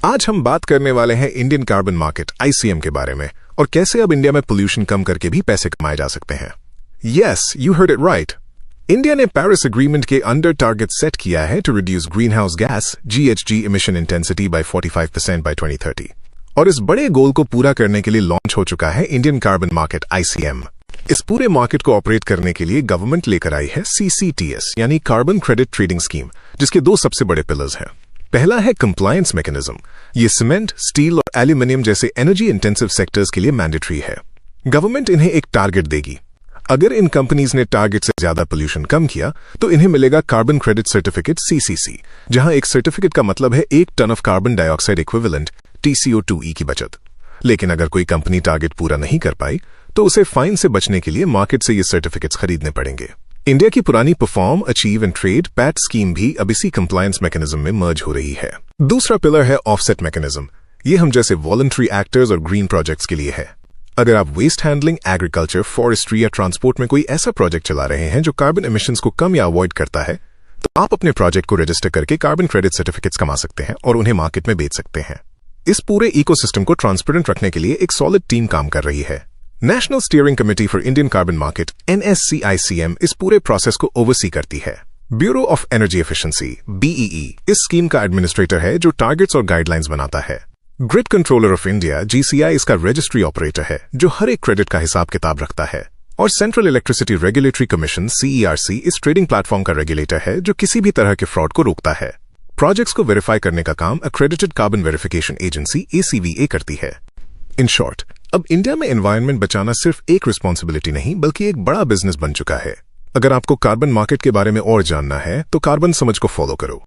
आज हम बात करने वाले हैं इंडियन कार्बन मार्केट (ICM) के बारे में और कैसे अब इंडिया में पोल्यूशन कम करके भी पैसे कमाए जा सकते हैं। Yes, you heard it right. India ने पेरिस एग्रीमेंट के अंडर टारगेट सेट किया है to reduce green house gas (GHG) emission intensity by 45% by 2030 और इस बड़े गोल को पूरा करने के लिए लॉन्च हो चुका है इंडियन कार्बन मार्केट (ICM). इस पूरे मार्केट को ऑपरेट करने के लिए गवर्नमेंट लेकर आई है CCTS यानी कार्बन क्रेडिट ट्रेडिंग स्कीम, जिसके दो सबसे बड़े पिलर्स हैं। पहला है कंप्लायंस मैकेनिज्म। ये सीमेंट, स्टील और एल्यूमिनियम जैसे एनर्जी इंटेंसिव सेक्टर्स के लिए मैंडेटरी है। गवर्नमेंट इन्हें एक टारगेट देगी। अगर इन कंपनीज ने टारगेट से ज्यादा पोल्यूशन कम किया तो इन्हें मिलेगा कार्बन क्रेडिट सर्टिफिकेट (CCC), जहां एक सर्टिफिकेट का मतलब है 1 ton of carbon dioxide equivalent (TCO2e) की बचत। लेकिन अगर कोई कंपनी टारगेट पूरा नहीं कर पाई तो उसे फाइन से बचने के लिए मार्केट से ये सर्टिफिकेट्स खरीदने पड़ेंगे। इंडिया की पुरानी perform, achieve and trade (PAT) scheme भी अब इसी कंप्लायंस मैकेनिज्म में मर्ज हो रही है। दूसरा पिलर है ऑफसेट मैकेनिज्म। ये हम जैसे वॉलंटरी एक्टर्स और ग्रीन प्रोजेक्ट्स के लिए है। अगर आप वेस्ट हैंडलिंग, एग्रीकल्चर, फॉरेस्ट्री या ट्रांसपोर्ट में कोई ऐसा प्रोजेक्ट चला रहे हैं जो कार्बन एमिशंस को कम या अवॉइड करता है, तो आप अपने प्रोजेक्ट को रजिस्टर करके कार्बन क्रेडिट सर्टिफिकेट्स कमा सकते हैं और उन्हें मार्केट में बेच सकते हैं। इस पूरे इकोसिस्टम को ट्रांसपेरेंट रखने के लिए एक सॉलिड टीम काम कर रही है। National steering committee for Indian carbon market (NSC-ICM) इस पूरे प्रोसेस को ओवरसी करती है। Bureau of energy efficiency (BEE) इस स्कीम का एडमिनिस्ट्रेटर है जो टारगेट्स और गाइडलाइंस बनाता है। Grid controller of India (GCI) इसका रजिस्ट्री ऑपरेटर है जो हर एक क्रेडिट का हिसाब किताब रखता है। और central electricity regulatory commission (CERC) इस ट्रेडिंग प्लेटफॉर्म का रेगुलेटर है जो किसी भी तरह के फ्रॉड को रोकता है। प्रोजेक्ट्स को वेरीफाई करने का काम accredited carbon verification agency (ACVA) करती है। इन शॉर्ट, अब इंडिया में एनवायरनमेंट बचाना सिर्फ एक रिस्पॉन्सिबिलिटी नहीं बल्कि एक बड़ा बिजनेस बन चुका है। अगर आपको कार्बन मार्केट के बारे में और जानना है तो कार्बन समझ को फॉलो करो।